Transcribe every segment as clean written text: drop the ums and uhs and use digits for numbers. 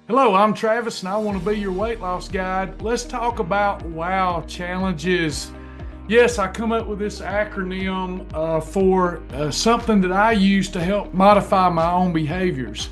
Hello, I'm Travis and I want to be your weight loss guide. Let's talk about WOW challenges. Yes, I come up with this acronym for something that I use to help modify my own behaviors.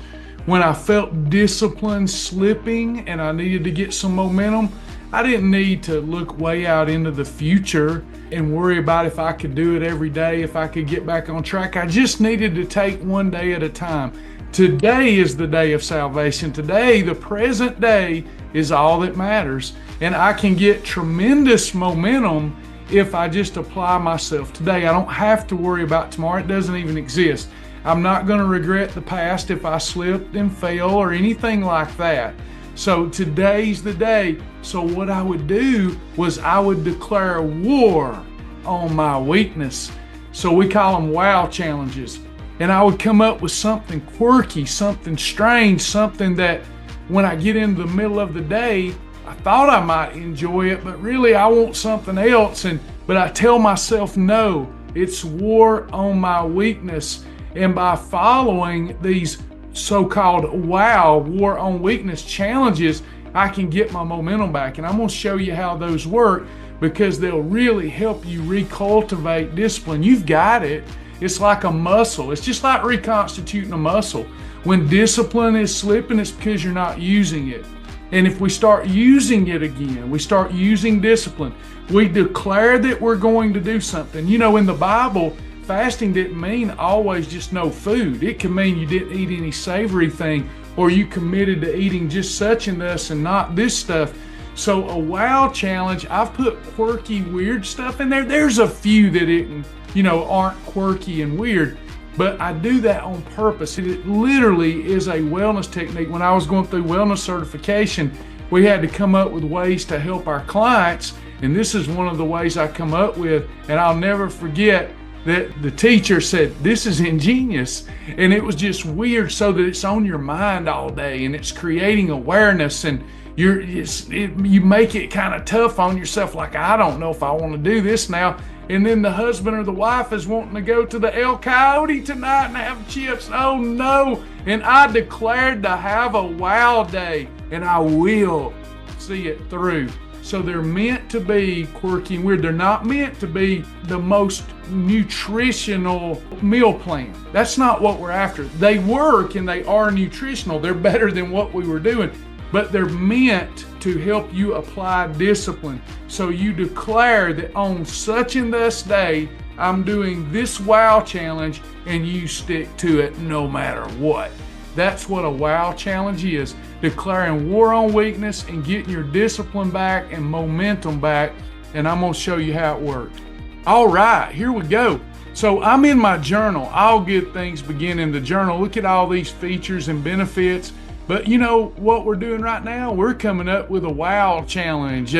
When I felt discipline slipping and I needed to get some momentum, I didn't need to look way out into the future and worry about if I could do it every day, if I could get back on track. I just needed to take one day at a time. Today is the day of salvation. Today, the present day, is all that matters. And I can get tremendous momentum if I just apply myself today. I don't have to worry about tomorrow. It doesn't even exist. I'm not going to regret the past if I slipped and fell or anything like that. So today's the day. So what I would do was I would declare war on my weakness. So we call them WOW challenges. And I would come up with something quirky, something strange, something that when I get into the middle of the day, I thought I might enjoy it, but really I want something else. But I tell myself, no, it's war on my weakness. And by following these so-called WOW, war on weakness challenges, I can get my momentum back. And I'm going to show you how those work because they'll really help you recultivate discipline. You've got it. It's like a muscle. It's just like reconstituting a muscle. When discipline is slipping, it's because you're not using it. And if we start using it again, we start using discipline, we declare that we're going to do something. You know, in the Bible, fasting didn't mean always just no food. It can mean you didn't eat any savory thing, or you committed to eating just such and thus and not this stuff. So a WOW challenge, I've put quirky, weird stuff in there. There's a few that aren't quirky and weird, but I do that on purpose. It literally is a wellness technique. When I was going through wellness certification, we had to come up with ways to help our clients, and this is one of the ways I come up with, and I'll never forget that the teacher said, "This is ingenious," and it was just weird so that it's on your mind all day, and it's creating awareness, and you make it kind of tough on yourself, like, I don't know if I want to do this now. And then the husband or the wife is wanting to go to the El Coyote tonight and have chips. Oh no. And I declared to have a WOW day, and I will see it through. So they're meant to be quirky and weird. They're not meant to be the most nutritional meal plan. That's not what we're after. They work and they are nutritional. They're better than what we were doing, but they're meant to help you apply discipline. So you declare that on such and thus day, I'm doing this WOW challenge, and you stick to it no matter what. That's what a WOW challenge is. Declaring war on weakness and getting your discipline back and momentum back. And I'm going to show you how it worked. All right, here we go. So I'm in my journal. All good things begin in the journal. Look at all these features and benefits. But you know what we're doing right now? We're coming up with a WOW challenge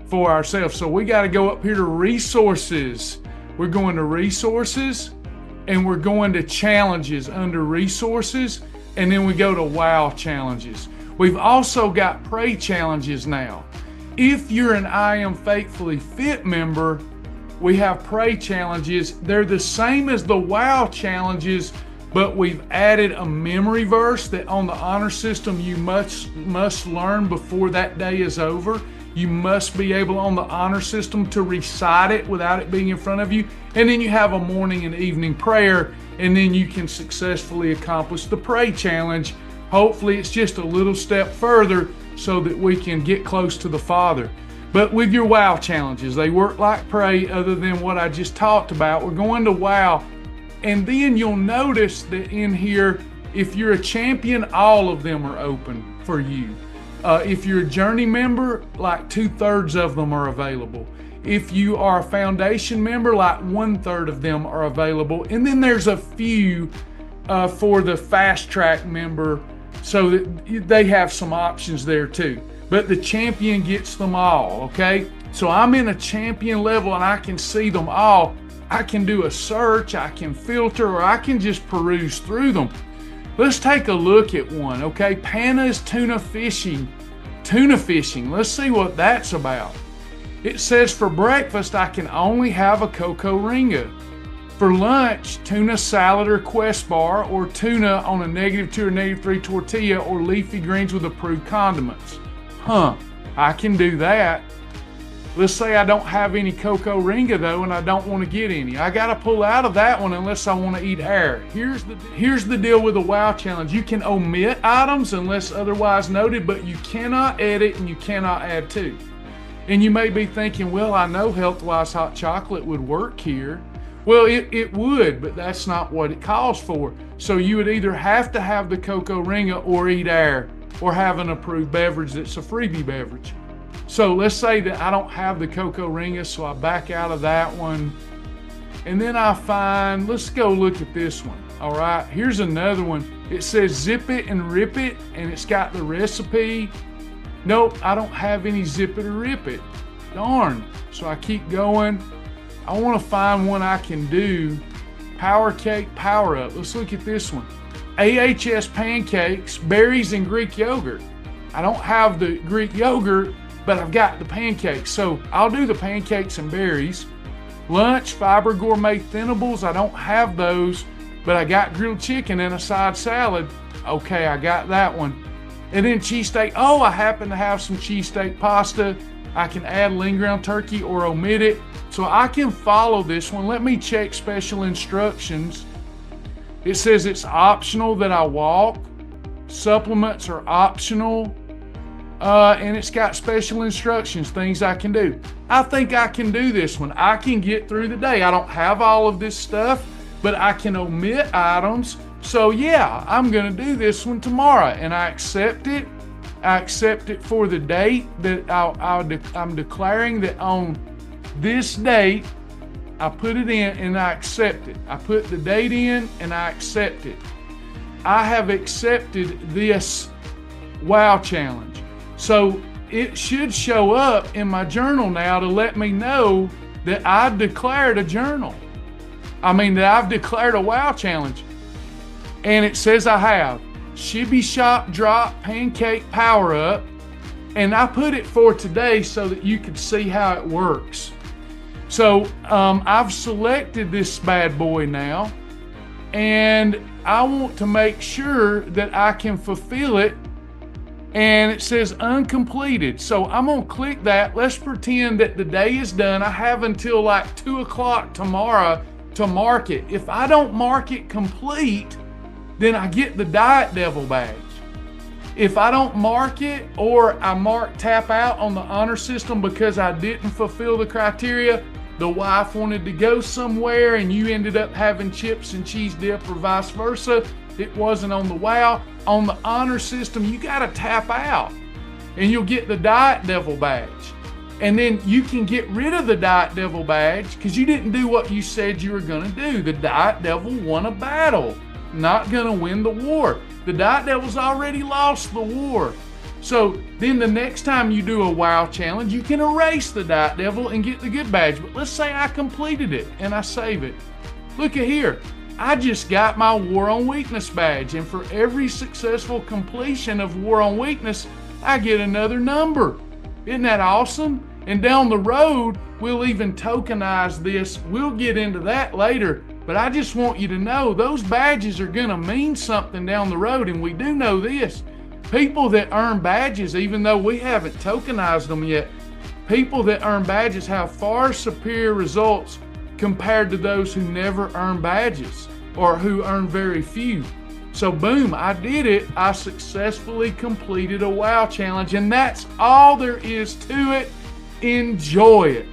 for ourselves. So we got to go up here to resources. We're going to resources and we're going to challenges under resources. And then we go to WOW challenges. We've also got pray challenges now. If you're an I Am Faithfully Fit member, we have pray challenges. They're the same as the WOW challenges, but we've added a memory verse that on the honor system you must learn before that day is over. You must be able on the honor system to recite it without it being in front of you. And then you have a morning and evening prayer, and then you can successfully accomplish the pray challenge. Hopefully it's just a little step further so that we can get close to the Father. But with your WOW challenges, they work like pray other than what I just talked about. We're going to WOW. And then you'll notice that in here, if you're a champion, all of them are open for you. If you're a journey member, like 2/3 of them are available. If you are a foundation member, like 1/3 of them are available. And then there's a few for the fast track member, so that they have some options there too. But the champion gets them all, okay? So I'm in a champion level and I can see them all. I can do a search, I can filter, or I can just peruse through them. Let's take a look at one, okay? Panna's tuna fishing. Tuna fishing, let's see what that's about. It says for breakfast, I can only have a cocoa ringa. For lunch, tuna salad or Quest bar, or tuna on a -2 or -3 tortilla, or leafy greens with approved condiments. I can do that. Let's say I don't have any cocoa ringa though, and I don't want to get any. I got to pull out of that one unless I want to eat air. Here's the deal with the WOW challenge. You can omit items unless otherwise noted, but you cannot edit and you cannot add to. And you may be thinking, well, I know Healthwise hot chocolate would work here. Well, it would, but that's not what it calls for. So you would either have to have the cocoa ringa or eat air or have an approved beverage that's a freebie beverage. So let's say that I don't have the cocoa ringa, so I back out of that one. And then I find, let's go look at this one. All right, here's another one. It says zip it and rip it, and it's got the recipe. Nope, I don't have any zip it or rip it. Darn. So I keep going. I want to find one I can do. Power cake, power up. Let's look at this one. AHS pancakes, berries, and Greek yogurt. I don't have the Greek yogurt, but I've got the pancakes. So I'll do the pancakes and berries. Lunch, fiber gourmet thinables. I don't have those, but I got grilled chicken and a side salad. Okay, I got that one. And then cheesesteak. Oh, I happen to have some cheesesteak pasta. I can add lean ground turkey or omit it. So I can follow this one. Let me check special instructions. It says it's optional that I walk. Supplements are optional. And it's got special instructions, things I can do. I think I can do this one. I can get through the day. I don't have all of this stuff, but I can omit items. So yeah, I'm gonna do this one tomorrow, and I accept it. I accept it for the date that I'm declaring that on this date, I put it in and I accept it. I put the date in and I accept it. I have accepted this WOW challenge. So it should show up in my journal now to let me know that I've declared a journal. That I've declared a WOW challenge. And it says I have Shibby Shop Drop Pancake Power Up. And I put it for today so that you could see how it works. So I've selected this bad boy now, and I want to make sure that I can fulfill it. And it says uncompleted. So I'm gonna click that. Let's pretend that the day is done. I have until like 2 o'clock tomorrow to mark it. If I don't mark it complete, then I get the Diet Devil badge. If I don't mark it, or I mark tap out on the honor system because I didn't fulfill the criteria, the wife wanted to go somewhere and you ended up having chips and cheese dip or vice versa, it wasn't on the WOW. On the honor system, you gotta tap out and you'll get the Diet Devil badge. And then you can get rid of the Diet Devil badge because you didn't do what you said you were gonna do. The Diet Devil won a battle, not gonna win the war. The Diet Devil's already lost the war. So then the next time you do a WOW challenge, you can erase the Diet Devil and get the good badge. But let's say I completed it and I save it. Look at here. I just got my War on Weakness badge, and for every successful completion of War on Weakness, I get another number. Isn't that awesome? And down the road, we'll even tokenize this. We'll get into that later, but I just want you to know those badges are gonna mean something down the road, and we do know this. People that earn badges, even though we haven't tokenized them yet, people that earn badges have far superior results compared to those who never earn badges or who earn very few. So boom, I did it. I successfully completed a WOW challenge, and that's all there is to it. Enjoy it.